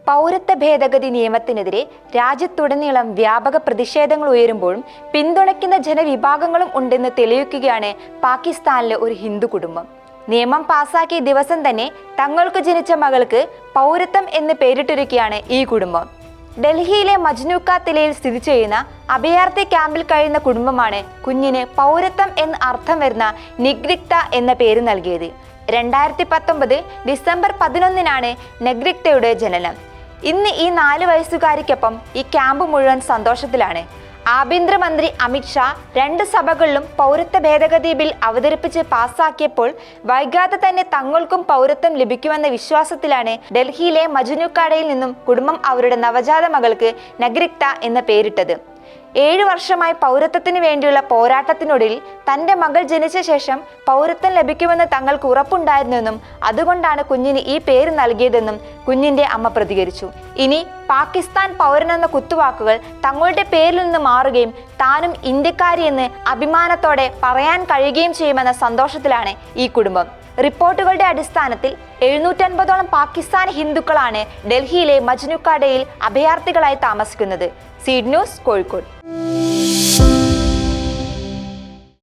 പൗരത്വ ഭേദഗതി നിയമത്തിനെതിരെ രാജ്യത്തുടനീളം വ്യാപക പ്രതിഷേധങ്ങൾ ഉയരുമ്പോഴും പിന്തുണയ്ക്കുന്ന ജനവിഭാഗങ്ങളും ഉണ്ടെന്ന് തെളിയിക്കുകയാണ് പാകിസ്ഥാനിലെ ഒരു ഹിന്ദു കുടുംബം. നിയമം പാസാക്കിയ ദിവസം തന്നെ തങ്ങൾക്ക് ജനിച്ച മകൾക്ക് പൗരത്വം എന്ന് പേരിട്ടിരിക്കുകയാണ് ഈ കുടുംബം. ഡൽഹിയിലെ മജ്നൂക്കാത്തിലയിൽ സ്ഥിതി ചെയ്യുന്ന അഭയാർത്ഥി ക്യാമ്പിൽ കഴിയുന്ന കുടുംബമാണ് കുഞ്ഞിന് പൗരത്വം എന്ന് അർത്ഥം വരുന്ന നിഗ്രിക്ത എന്ന പേര് നൽകിയത്. 2019 ഡിസംബർ 11 നെഗ്രിക്തയുടെ ജനനം. ഇന്ന് ഈ 4 വയസ്സുകാരിക്കൊപ്പം ഈ ക്യാമ്പ് മുഴുവൻ സന്തോഷത്തിലാണ്. ആഭ്യന്തരമന്ത്രി അമിത് ഷാ 2 സഭകളിലും പൗരത്വ ഭേദഗതി ബിൽ അവതരിപ്പിച്ച് പാസാക്കിയപ്പോൾ വൈകാതെ തന്നെ തങ്ങൾക്കും പൗരത്വം ലഭിക്കുമെന്ന വിശ്വാസത്തിലാണ് ഡൽഹിയിലെ മജ്നൂക്കാടയിൽ നിന്നും കുടുംബം അവരുടെ നവജാത മകൾക്ക് നഗ്രിക്ത എന്ന പേരിട്ടത്. 7 വർഷമായി പൗരത്വത്തിന് വേണ്ടിയുള്ള പോരാട്ടത്തിനൊടുവിൽ തന്റെ മകൾ ജനിച്ച ശേഷം പൗരത്വം ലഭിക്കുമെന്ന് തങ്ങൾക്ക് ഉറപ്പുണ്ടായിരുന്നെന്നും അതുകൊണ്ടാണ് കുഞ്ഞിന് ഈ പേര് നൽകിയതെന്നും കുഞ്ഞിന്റെ അമ്മ പ്രതികരിച്ചു. ഇനി പാകിസ്ഥാൻ പൗരനെന്ന കുത്തുവാക്കുകൾ തങ്ങളുടെ പേരിൽ നിന്ന് മാറുകയും താനും ഇന്ത്യക്കാരി എന്ന് അഭിമാനത്തോടെ പറയാൻ കഴിയുകയും ചെയ്യുമെന്ന സന്തോഷത്തിലാണ് ഈ കുടുംബം. റിപ്പോർട്ടുകളുടെ അടിസ്ഥാനത്തിൽ 750ഓളം പാകിസ്ഥാനി ഹിന്ദുക്കളാണ് ഡൽഹിയിലെ മജ്നൂക്കാടയിൽ അഭയാർത്ഥികളായി താമസിക്കുന്നത്. Seed news, Kozhikode.